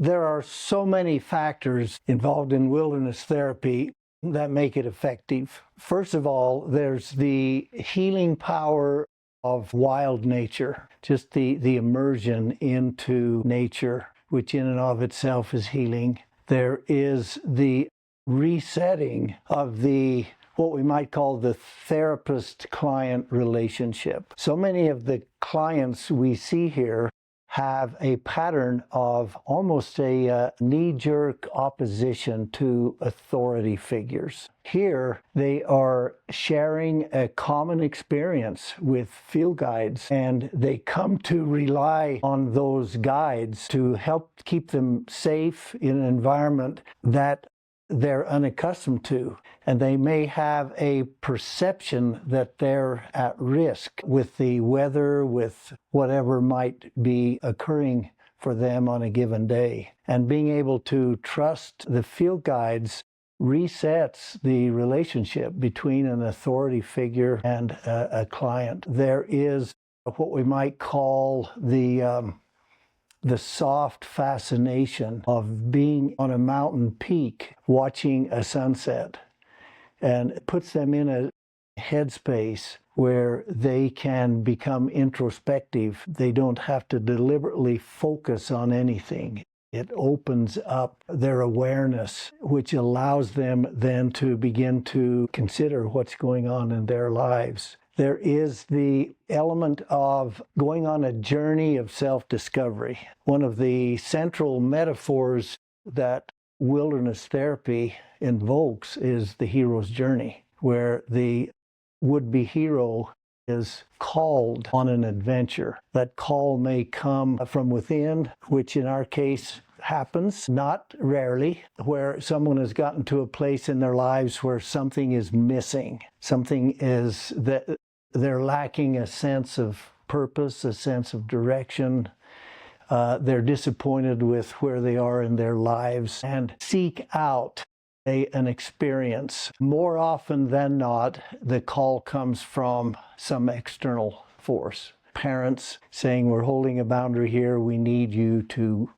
There are so many factors involved in wilderness therapy that make it effective. First of all, there's the healing power of wild nature, just the immersion into nature, which in and of itself is healing. There is the resetting of what we might call the therapist-client relationship. So many of the clients we see here have a pattern of almost a knee-jerk opposition to authority figures. Here, they are sharing a common experience with field guides, and they come to rely on those guides to help keep them safe in an environment that they're unaccustomed to, and they may have a perception that they're at risk with the weather, with whatever might be occurring for them on a given day. And being able to trust the field guides resets the relationship between an authority figure and a client. There is what we might call the soft fascination of being on a mountain peak watching a sunset, and it puts them in a headspace where they can become introspective. They don't have to deliberately focus on anything. It opens up their awareness, which allows them then to begin to consider what's going on in their lives. There is the element of going on a journey of self-discovery. One of the central metaphors that wilderness therapy invokes is the hero's journey, where the would-be hero is called on an adventure. That call may come from within, which in our case happens, not rarely, where someone has gotten to a place in their lives where something is missing. Something is that they're lacking a sense of purpose, a sense of direction. They're disappointed with where they are in their lives and seek out an experience. More often than not, the call comes from some external force. Parents saying, we're holding a boundary here, we need you to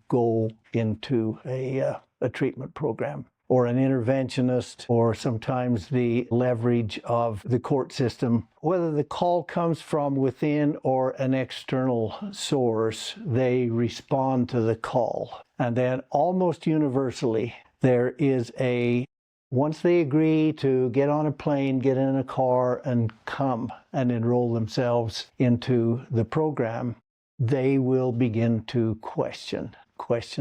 go into a treatment program, or an interventionist, or sometimes the leverage of the court system. Whether the call comes from within or an external source, they respond to the call. And then almost universally, there is once they agree to get on a plane, get in a car, and come and enroll themselves into the program, they will begin to question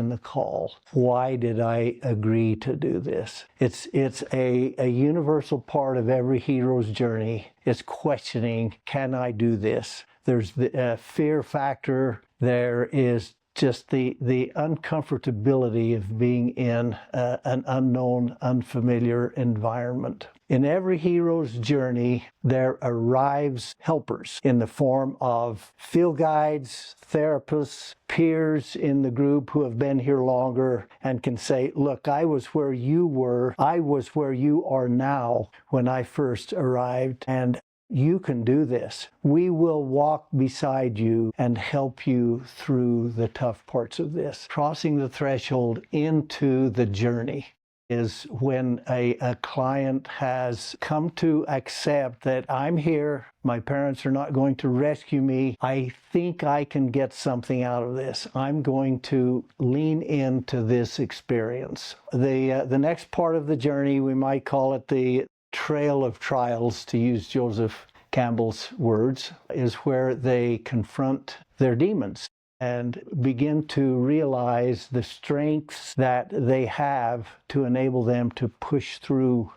the call. Why did I agree to do this? It's a universal part of every hero's journey. It's questioning, can I do this? There's the fear factor. There is just the uncomfortability of being in an unknown, unfamiliar environment. In every hero's journey, there arrives helpers in the form of field guides, therapists, peers in the group who have been here longer and can say, look, I was where you were, I was where you are now when I first arrived, and you can do this. We will walk beside you and help you through the tough parts of this. Crossing the threshold into the journey is when a client has come to accept that I'm here, my parents are not going to rescue me, I think I can get something out of this. I'm going to lean into this experience. The next part of the journey, we might call it the trail of trials, to use Joseph Campbell's words, is where they confront their demons and begin to realize the strengths that they have to enable them to push through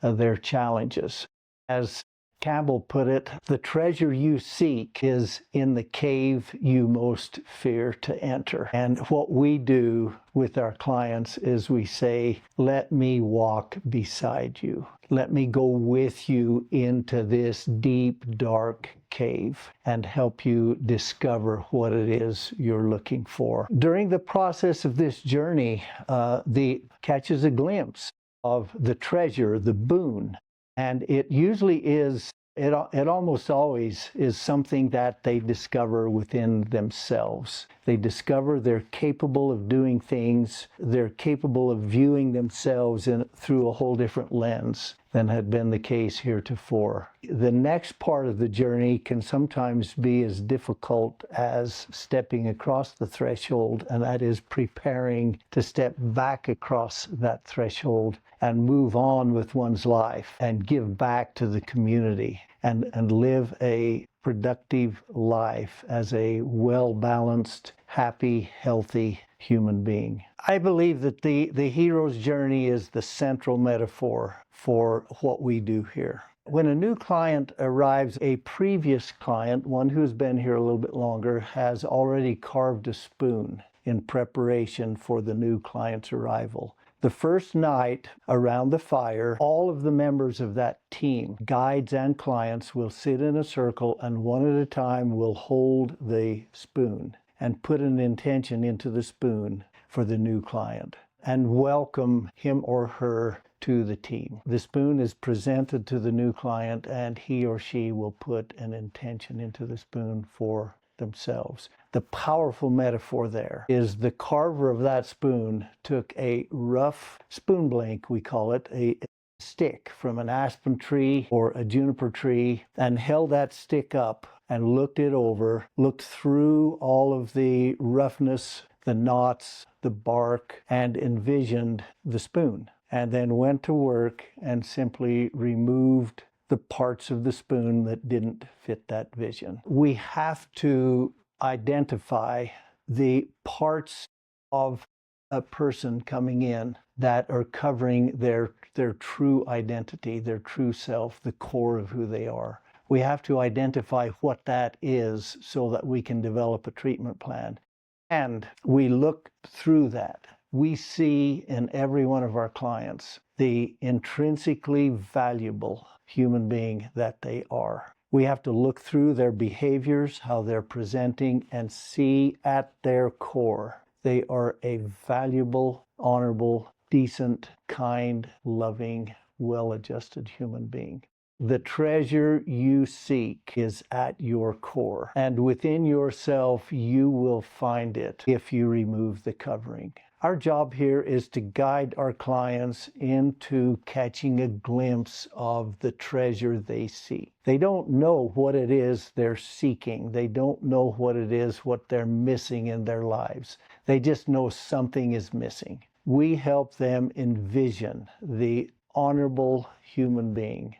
their challenges. As Campbell put it, the treasure you seek is in the cave you most fear to enter. And what we do with our clients is we say, let me walk beside you. Let me go with you into this deep, dark cave and help you discover what it is you're looking for. During the process of this journey, the catches a glimpse of the treasure, the boon. And it usually is, it almost always is something that they discover within themselves. They discover they're capable of doing things. They're capable of viewing themselves through a whole different lens than had been the case heretofore. The next part of the journey can sometimes be as difficult as stepping across the threshold, and that is preparing to step back across that threshold and move on with one's life and give back to the community and live a productive life as a well-balanced, happy, healthy human being. I believe that the hero's journey is the central metaphor for what we do here. When a new client arrives, a previous client, one who's been here a little bit longer, has already carved a spoon in preparation for the new client's arrival. The first night around the fire, all of the members of that team, guides and clients, will sit in a circle and one at a time will hold the spoon and put an intention into the spoon for the new client and welcome him or her to the team. The spoon is presented to the new client and he or she will put an intention into the spoon for themselves. The powerful metaphor there is the carver of that spoon took a rough spoon blank, we call it, a stick from an aspen tree or a juniper tree, and held that stick up and looked it over, looked through all of the roughness, the knots, the bark, and envisioned the spoon, and then went to work and simply removed the parts of the spoon that didn't fit that vision. We have to identify the parts of a person coming in that are covering their true identity, their true self, the core of who they are. We have to identify what that is so that we can develop a treatment plan. And we look through that. We see in every one of our clients the intrinsically valuable human being that they are. We have to look through their behaviors, how they're presenting, and see at their core they are a valuable, honorable, decent, kind, loving, well-adjusted human being. The treasure you seek is at your core, and within yourself you will find it if you remove the covering. Our job here is to guide our clients into catching a glimpse of the treasure they seek. They don't know what it is they're seeking. They don't know what it is, what they're missing in their lives. They just know something is missing. We help them envision the honorable human being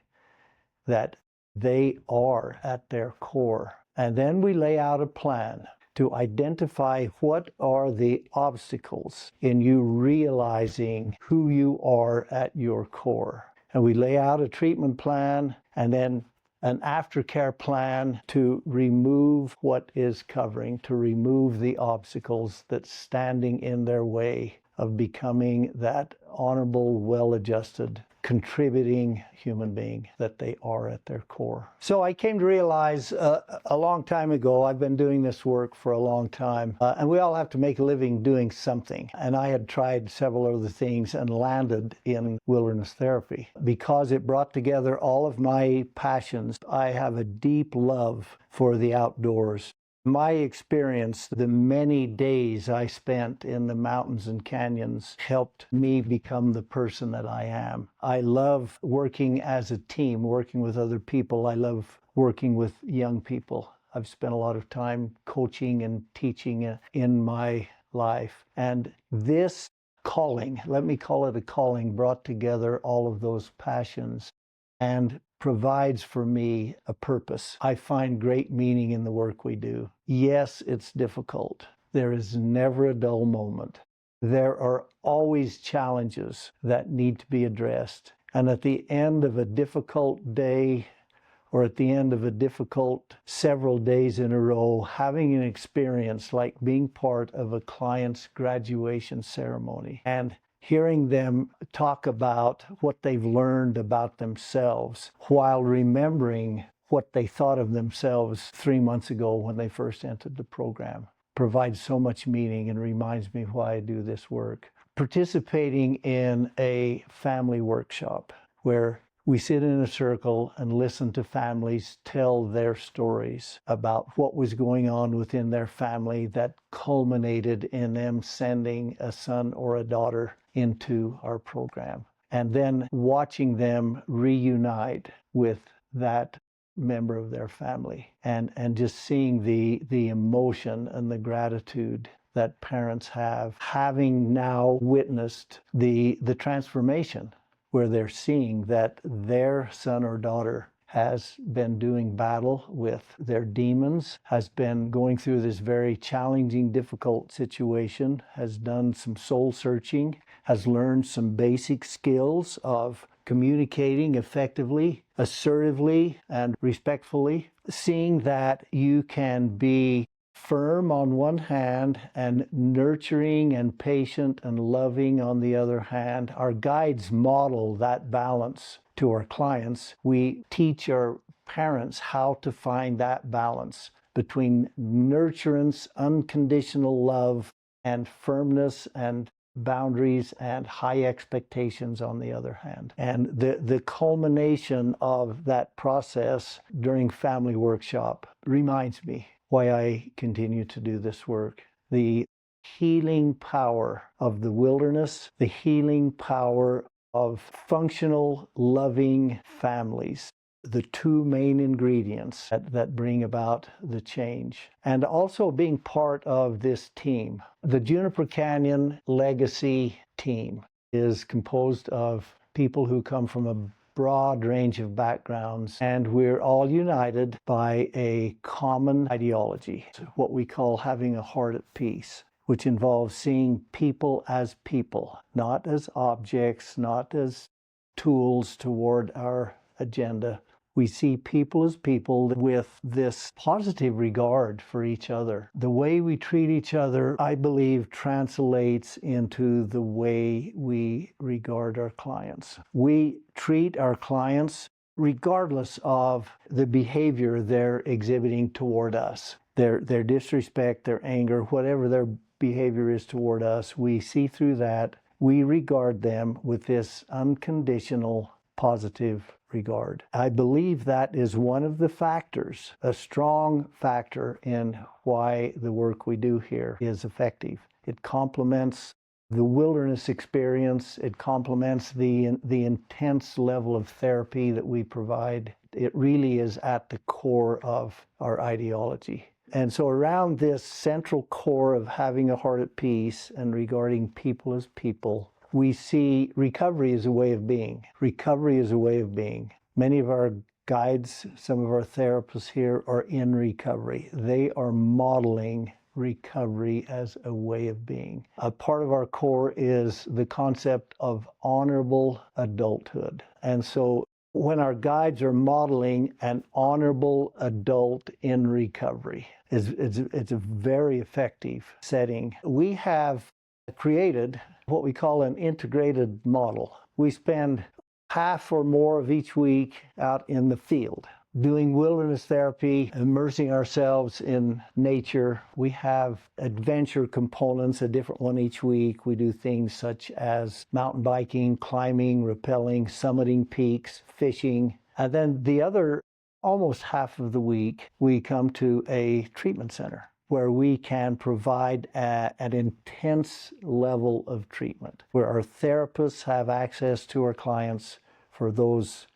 that they are at their core. And then we lay out a plan to identify what are the obstacles in you realizing who you are at your core. And we lay out a treatment plan and then an aftercare plan to remove what is covering, to remove the obstacles that's standing in their way of becoming that honorable, well-adjusted, contributing human being that they are at their core. So I came to realize a long time ago, I've been doing this work for a long time, and we all have to make a living doing something. And I had tried several other things and landed in wilderness therapy because it brought together all of my passions. I have a deep love for the outdoors. My experience, the many days I spent in the mountains and canyons helped me become the person that I am. I love working as a team, working with other people. I love working with young people. I've spent a lot of time coaching and teaching in my life. And this calling, let me call it a calling, brought together all of those passions and provides for me a purpose. I find great meaning in the work we do. Yes, it's difficult. There is never a dull moment. There are always challenges that need to be addressed. And at the end of a difficult day, or at the end of a difficult several days in a row, having an experience like being part of a client's graduation ceremony and hearing them talk about what they've learned about themselves while remembering what they thought of themselves 3 months ago when they first entered the program provides so much meaning and reminds me why I do this work. Participating in a family workshop where We sit in a circle and listen to families tell their stories about what was going on within their family that culminated in them sending a son or a daughter into our program. And then watching them reunite with that member of their family, and just seeing the emotion and the gratitude that parents have, having now witnessed the transformation where they're seeing that their son or daughter has been doing battle with their demons, has been going through this very challenging, difficult situation, has done some soul searching, has learned some basic skills of communicating effectively, assertively, and respectfully, seeing that you can be firm on one hand and nurturing and patient and loving on the other hand. Our guides model that balance to our clients. We teach our parents how to find that balance between nurturance, unconditional love, and firmness and boundaries and high expectations on the other hand. And the culmination of that process during family workshop reminds me why I continue to do this work. The healing power of the wilderness, the healing power of functional, loving families, the two main ingredients that bring about the change. And also being part of this team. The Juniper Canyon Legacy team is composed of people who come from a broad range of backgrounds, and we're all united by a common ideology, what we call having a heart at peace, which involves seeing people as people, not as objects, not as tools toward our agenda. We see people as people with this positive regard for each other. The way we treat each other, I believe, translates into the way we regard our clients. We treat our clients regardless of the behavior they're exhibiting toward us. Their disrespect, their anger, whatever their behavior is toward us, we see through that. We regard them with this unconditional, positive regard. I believe that is one of the factors, a strong factor in why the work we do here is effective. It complements the wilderness experience. It complements the intense level of therapy that we provide. It really is at the core of our ideology. And so around this central core of having a heart at peace and regarding people as people, we see recovery as a way of being. Recovery is a way of being. Many of our guides, some of our therapists here are in recovery. They are modeling recovery as a way of being. A part of our core is the concept of honorable adulthood. And so when our guides are modeling an honorable adult in recovery, it's a very effective setting. We have created what we call an integrated model. We spend half or more of each week out in the field doing wilderness therapy, immersing ourselves in nature. We have adventure components, a different one each week. We do things such as mountain biking, climbing, rappelling, summiting peaks, fishing. And then the other, almost half of the week, we come to a treatment center where we can provide an intense level of treatment, where our therapists have access to our clients for those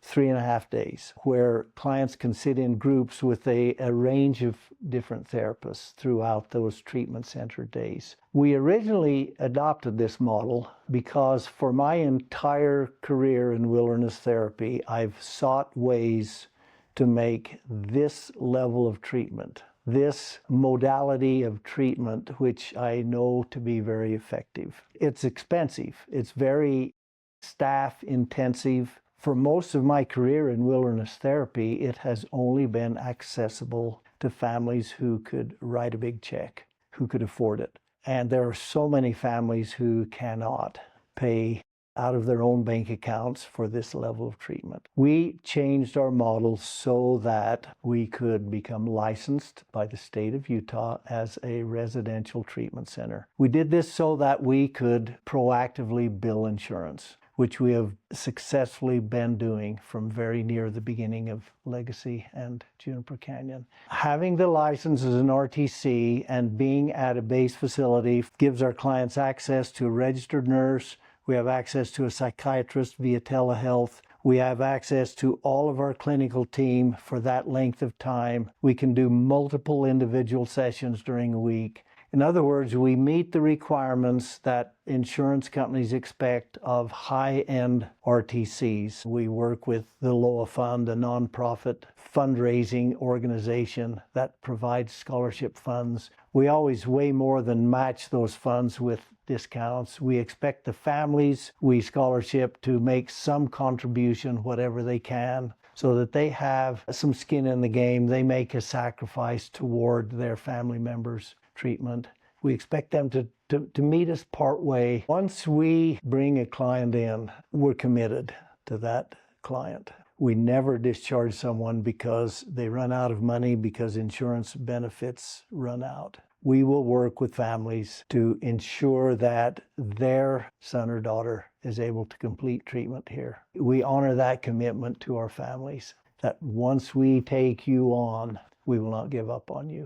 3.5 days, where clients can sit in groups with a range of different therapists throughout those treatment center days. We originally adopted this model because for my entire career in wilderness therapy, I've sought ways to make this level of treatment, this modality of treatment, which I know to be very effective. It's expensive. It's very staff intensive. For most of my career in wilderness therapy, it has only been accessible to families who could write a big check, who could afford it. And there are so many families who cannot pay out of their own bank accounts for this level of treatment. We changed our model so that we could become licensed by the state of Utah as a residential treatment center. We did this so that we could proactively bill insurance. which we have successfully been doing from very near the beginning of Legacy and Juniper Canyon. Having the license as an RTC and being at a base facility gives our clients access to a registered nurse. We have access to a psychiatrist via telehealth. We have access to all of our clinical team for that length of time. We can do multiple individual sessions during a week. In other words, we meet the requirements that insurance companies expect of high-end RTCs. We work with the LOA Fund, a nonprofit fundraising organization that provides scholarship funds. We always way more than match those funds with discounts. We expect the families we scholarship to make some contribution, whatever they can, so that they have some skin in the game. They make a sacrifice toward their family members' treatment. We expect them to meet us part way. Once we bring a client in, we're committed to that client. We never discharge someone because they run out of money, because insurance benefits run out. We will work with families to ensure that their son or daughter is able to complete treatment here. We honor that commitment to our families, that once we take you on, we will not give up on you.